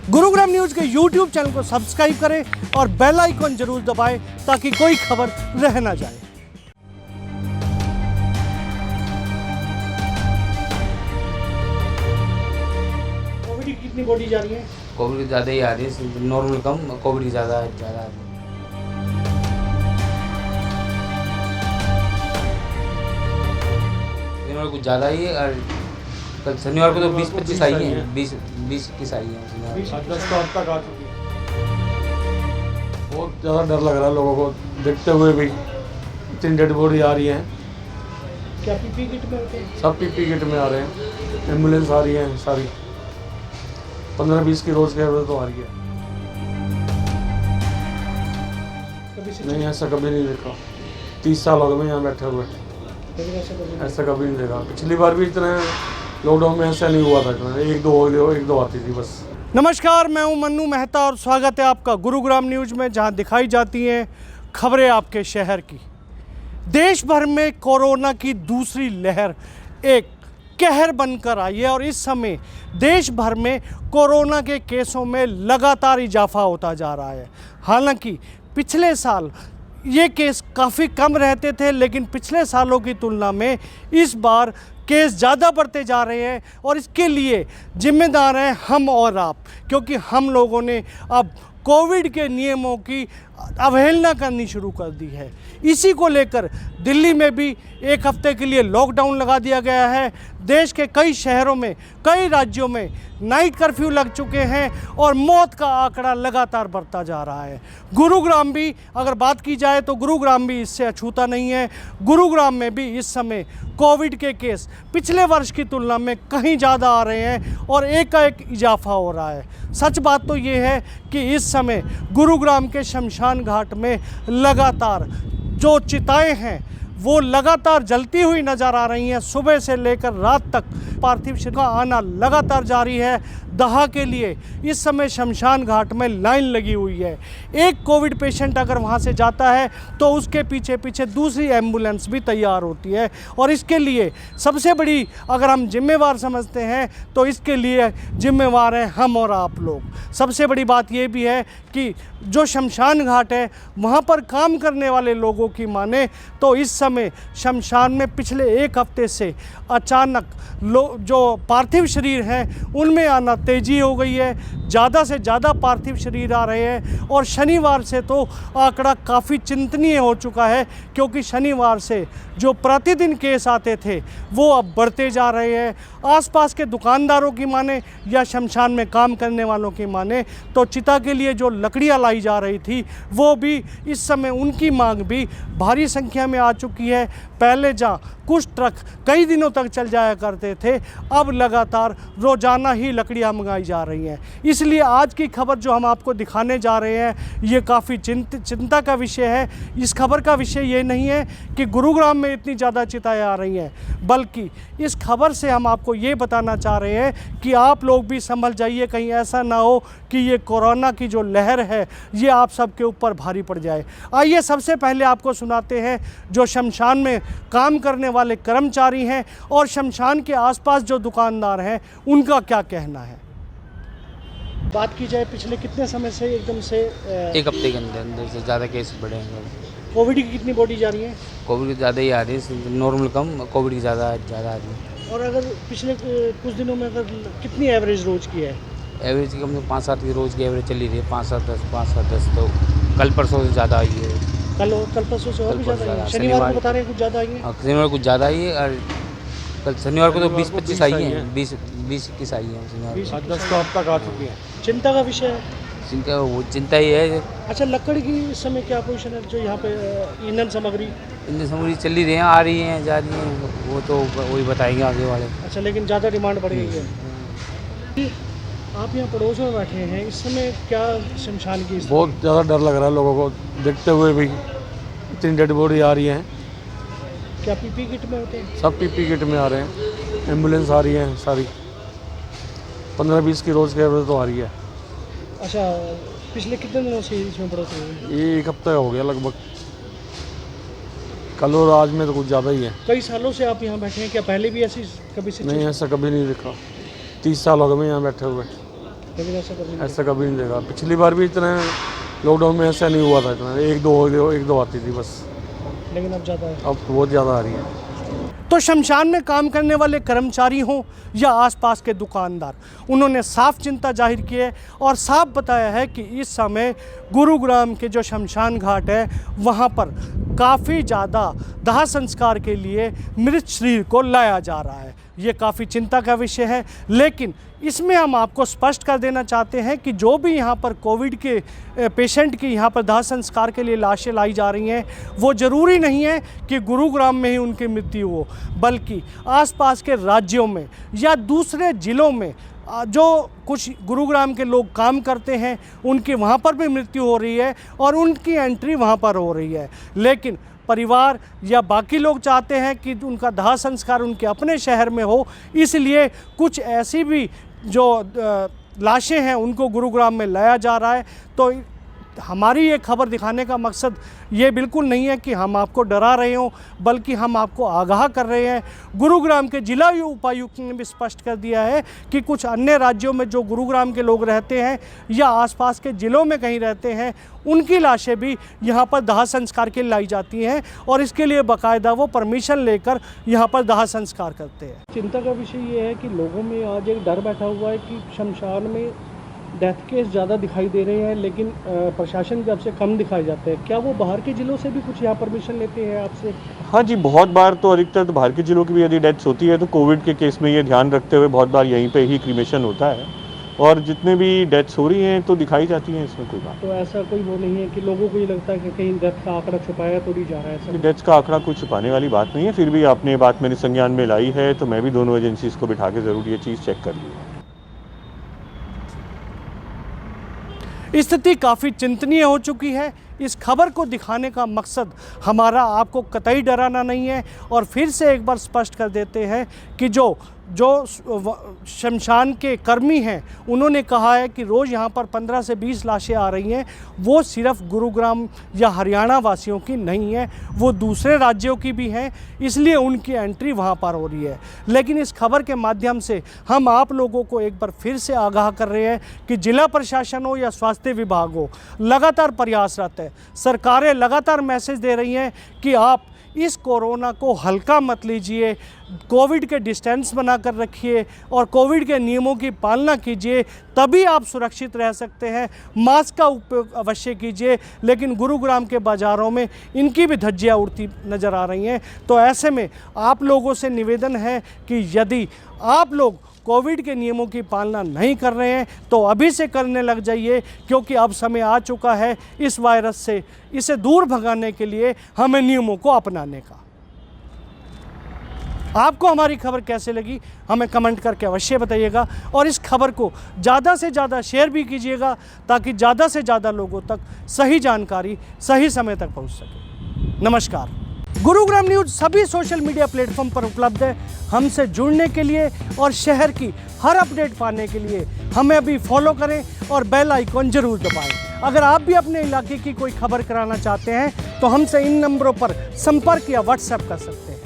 Gurugram news के YouTube channel को subscribe करें और बेल आइकन जरूर दबाएं ताकि कोई खबर रह ना जाए। कोविड की कितनी बॉडी जा रही है? कोविड की ज़्यादा ही आ रही है, नॉर्मल कम, कोविड की ज़्यादा आ रही है। शनिवार को ज़्यादा ही है और कल शनिवार को तो 20-25 आई है, 20-21 आई है। 10 तो अब तक आ चुकी है। बहुत ज़्यादा डर लग रहा है लोगों को देखते हुए भी। इतनी डेड बॉडी आ रही है। क्या पीपी किट में होते हैं? सब पीपी किट में आ रहे हैं, एम्बुलेंस आ रही है सारी। 15-20 की रोज़ की एवरेज तो आ रही है। नहीं, ऐसा कभी नहीं देखा। 30 साल हो गए मैं यहाँ बैठे हुए, ऐसा कभी नहीं देखा। पिछली बार भी इतना लॉकडाउन में ऐसा नहीं हुआ था, इतना एक दो आती थी बस। नमस्कार, मैं हूं मन्नू मेहता और स्वागत है आपका गुरुग्राम न्यूज में, जहां दिखाई जाती हैं खबरें आपके शहर की। देश भर में कोरोना की दूसरी लहर एक कहर बनकर आई है और इस समय देश भर में कोरोना के केसों में लगातार इजाफा होता जा रहा है। हालांकि पिछले साल ये केस काफ़ी कम रहते थे, लेकिन पिछले सालों की तुलना में इस बार केस ज़्यादा बढ़ते जा रहे हैं और इसके लिए जिम्मेदार हैं हम और आप, क्योंकि हम लोगों ने अब कोविड के नियमों की अवहेलना करनी शुरू कर दी है। इसी को लेकर दिल्ली में भी एक हफ्ते के लिए लॉकडाउन लगा दिया गया है। देश के कई शहरों में, कई राज्यों में नाइट कर्फ्यू लग चुके हैं और मौत का आंकड़ा लगातार बढ़ता जा रहा है। गुरुग्राम भी, अगर बात की जाए तो गुरुग्राम भी इससे अछूता नहीं है। गुरुग्राम में भी इस समय कोविड के केस पिछले वर्ष की तुलना में कहीं ज़्यादा आ रहे हैं और एकाएक इजाफा हो रहा है। सच बात तो ये है कि इस समय गुरुग्राम के शमशान घाट में लगातार जो चिताएं हैं वो लगातार जलती हुई नज़र आ रही हैं। सुबह से लेकर रात तक पार्थिव शरीर का आना लगातार जारी है। दाह के लिए इस समय शमशान घाट में लाइन लगी हुई है। एक कोविड पेशेंट अगर वहां से जाता है तो उसके पीछे पीछे दूसरी एम्बुलेंस भी तैयार होती है और इसके लिए सबसे बड़ी अगर हम जिम्मेवार समझते हैं तो इसके लिए जिम्मेवार हैं हम और आप लोग। सबसे बड़ी बात ये भी है कि जो शमशान घाट है वहाँ पर काम करने वाले लोगों की माने तो इस समय शमशान में पिछले एक हफ्ते से अचानक जो पार्थिव शरीर हैं उनमें आना तेज़ी हो गई है। ज़्यादा से ज़्यादा पार्थिव शरीर आ रहे हैं और शनिवार से तो आंकड़ा काफ़ी चिंतनीय हो चुका है, क्योंकि शनिवार से जो प्रतिदिन केस आते थे वो अब बढ़ते जा रहे हैं। आसपास के दुकानदारों की माने या शमशान में काम करने वालों की माने तो चिता के लिए जो लकड़ियाँ लाई जा रही थी वो भी इस समय उनकी मांग भी भारी संख्या में आ चुकी है। पहले जहाँ कुछ ट्रक कई दिनों तक चल जाया करते थे, अब लगातार रोज़ाना ही लकड़ियाँ मंगाई जा रही हैं। इसलिए आज की खबर जो हम आपको दिखाने जा रहे हैं ये काफ़ी चिंता का विषय है। इस खबर का विषय ये नहीं है कि गुरुग्राम में इतनी ज़्यादा चिताएँ आ रही हैं, बल्कि इस खबर से हम आपको ये बताना चाह रहे हैं कि आप लोग भी संभल जाइए, कहीं ऐसा ना हो कि ये कोरोना की जो लहर है ये आप सबके ऊपर भारी पड़ जाए। आइए सबसे पहले आपको सुनाते हैं जो शमशान में काम करने वाले कर्मचारी हैं और शमशान के आसपास जो दुकानदार हैं उनका क्या कहना है। बात की जाए पिछले कितने समय से एकदम से एक हफ्ते के अंदर से ज़्यादा केस बढ़े हैं। कोविड की कितनी बॉडी जा रही है? कोविड की ज़्यादा ही आ रही है, नॉर्मल कम, कोविड की ज़्यादा आ रही है। और अगर पिछले कुछ दिनों में अगर कितनी एवरेज रोज की है? एवरेज कम से 5-7 की रोज़ की एवरेज चली रही है, 5-7-10 तो कल परसों से ज़्यादा आई है। कल परसों से और भी ज़्यादा है? शनिवार को बता रहे हैं कुछ ज़्यादा आई है? शनिवार कुछ ज़्यादा ही है और कल शनिवार को तो 20-25 आई है, 20-21 आई है शनिवार। 10 तो अब तक आ चुकी है। चिंता का विषय है। चिंता ही है। अच्छा, लकड़ी की इस समय क्या पोजीशन है? जो यहाँ पे ईंधन सामग्री चल ही रही हैं, आ रही हैं, जा रही हैं, वो तो वही बताएंगे आगे वाले। अच्छा, लेकिन ज़्यादा डिमांड बढ़ गई है। आप यहाँ पड़ोस में बैठे हैं, इस समय क्या शमशान की बहुत ज़्यादा डर लग रहा है लोगों को देखते हुए भी। इतनी डेड बॉडी आ रही है। क्या पीपी किट में होते हैं? सब पीपी किट में आ रहे हैं, एम्बुलेंस आ रही है सारी। 15-20 की रोज़ की एवरेज तो आ रही है। अच्छा, पिछले कितने दिनों से इसमें बढ़ोतरी हुई है? ये एक हफ्ता हो गया लगभग। कल और आज में तो कुछ ज़्यादा ही है। कई सालों से आप यहाँ बैठे हैं, क्या पहले भी ऐसी कभी से? नहीं, ऐसा कभी नहीं देखा। 30 साल हो गए मैं यहाँ बैठे हुए, लेकिन ऐसा कभी नहीं देखा। पिछली बार भी इतना लॉकडाउन में ऐसा नहीं हुआ था इतना, एक दो आती थी बस। लेकिन अब ज़्यादा है। अब तो बहुत ज़्यादा आ रही है। तो शमशान में काम करने वाले कर्मचारी हों या आसपास के दुकानदार, उन्होंने साफ चिंता जाहिर की है और साफ बताया है कि इस समय गुरुग्राम के जो शमशान घाट है वहाँ पर काफ़ी ज़्यादा दाह संस्कार के लिए मृत शरीर को लाया जा रहा है। ये काफ़ी चिंता का विषय है, लेकिन इसमें हम आपको स्पष्ट कर देना चाहते हैं कि जो भी यहाँ पर कोविड के पेशेंट की यहाँ पर दाह संस्कार के लिए लाशें लाई जा रही हैं, वो ज़रूरी नहीं है कि गुरुग्राम में ही उनकी मृत्यु हो, बल्कि आसपास के राज्यों में या दूसरे ज़िलों में जो कुछ गुरुग्राम के लोग काम करते हैं उनकी वहाँ पर भी मृत्यु हो रही है और उनकी एंट्री वहाँ पर हो रही है। लेकिन परिवार या बाकी लोग चाहते हैं कि उनका दाह संस्कार उनके अपने शहर में हो, इसलिए कुछ ऐसी भी जो लाशें हैं उनको गुरुग्राम में लाया जा रहा है। तो हमारी ये खबर दिखाने का मकसद ये बिल्कुल नहीं है कि हम आपको डरा रहे हों, बल्कि हम आपको आगाह कर रहे हैं। गुरुग्राम के जिला उपायुक्त ने भी स्पष्ट कर दिया है कि कुछ अन्य राज्यों में जो गुरुग्राम के लोग रहते हैं या आसपास के ज़िलों में कहीं रहते हैं, उनकी लाशें भी यहाँ पर दाह संस्कार के लिए लाई जाती हैं और इसके लिए बाकायदा वो परमिशन लेकर यहाँ पर दाह संस्कार करते हैं। चिंता का विषय ये है कि लोगों में आज एक डर बैठा हुआ है कि शमशान में डेथ केस ज़्यादा दिखाई दे रहे हैं, लेकिन प्रशासन की तरफ से कम दिखाए जाते हैं। क्या वो बाहर के ज़िलों से भी कुछ यहाँ परमिशन लेते हैं आपसे? हाँ जी, बहुत बार तो अधिकतर तो बाहर के ज़िलों की भी यदि डेथ्स होती है तो कोविड के केस में ये ध्यान रखते हुए बहुत बार यहीं पे ही क्रीमेशन होता है और जितने भी डेथ्स हो रही हैं तो दिखाई जाती हैं, इसमें कोई बात। तो ऐसा कोई वो नहीं है कि लोगों को ये लगता है कि कहीं डेथ का आंकड़ा छुपाया तो नहीं जा रहा है? ऐसा डेथ्स का आंकड़ा कोई छुपाने वाली बात नहीं है, फिर भी आपने बात मेरे संज्ञान में लाई है तो मैं भी दोनों एजेंसीज़ को बिठा के ज़रूर ये चीज़ चेक कर ली है। स्थिति काफ़ी चिंतनीय हो चुकी है। इस खबर को दिखाने का मकसद हमारा आपको कतई डराना नहीं है और फिर से एक बार स्पष्ट कर देते हैं कि जो शमशान के कर्मी हैं उन्होंने कहा है कि रोज़ यहाँ पर 15 से 20 लाशें आ रही हैं, वो सिर्फ गुरुग्राम या हरियाणा वासियों की नहीं है, वो दूसरे राज्यों की भी हैं, इसलिए उनकी एंट्री वहाँ पर हो रही है। लेकिन इस खबर के माध्यम से हम आप लोगों को एक बार फिर से आगाह कर रहे हैं कि जिला प्रशासन हो या स्वास्थ्य विभाग हो, लगातार प्रयासरत है। सरकारें लगातार मैसेज दे रही हैं कि आप इस कोरोना को हल्का मत लीजिए, कोविड के डिस्टेंस बनाकर रखिए और कोविड के नियमों की पालना कीजिए, तभी आप सुरक्षित रह सकते हैं। मास्क का उपयोग अवश्य कीजिए, लेकिन गुरुग्राम के बाज़ारों में इनकी भी धज्जियाँ उड़ती नज़र आ रही हैं। तो ऐसे में आप लोगों से निवेदन है कि यदि आप लोग कोविड के नियमों की पालना नहीं कर रहे हैं तो अभी से करने लग जाइए, क्योंकि अब समय आ चुका है इस वायरस से इसे दूर भगाने के लिए हमें नियमों को अपनाने का। आपको हमारी खबर कैसे लगी हमें कमेंट करके अवश्य बताइएगा और इस खबर को ज़्यादा से ज़्यादा शेयर भी कीजिएगा ताकि ज़्यादा से ज़्यादा लोगों तक सही जानकारी सही समय तक पहुंच सके। नमस्कार। गुरुग्राम न्यूज़ सभी सोशल मीडिया प्लेटफॉर्म पर उपलब्ध है। हमसे जुड़ने के लिए और शहर की हर अपडेट पाने के लिए हमें अभी फॉलो करें और बेल आइकॉन जरूर दबाएं। अगर आप भी अपने इलाके की कोई खबर कराना चाहते हैं तो हमसे इन नंबरों पर संपर्क या व्हाट्सएप कर सकते हैं।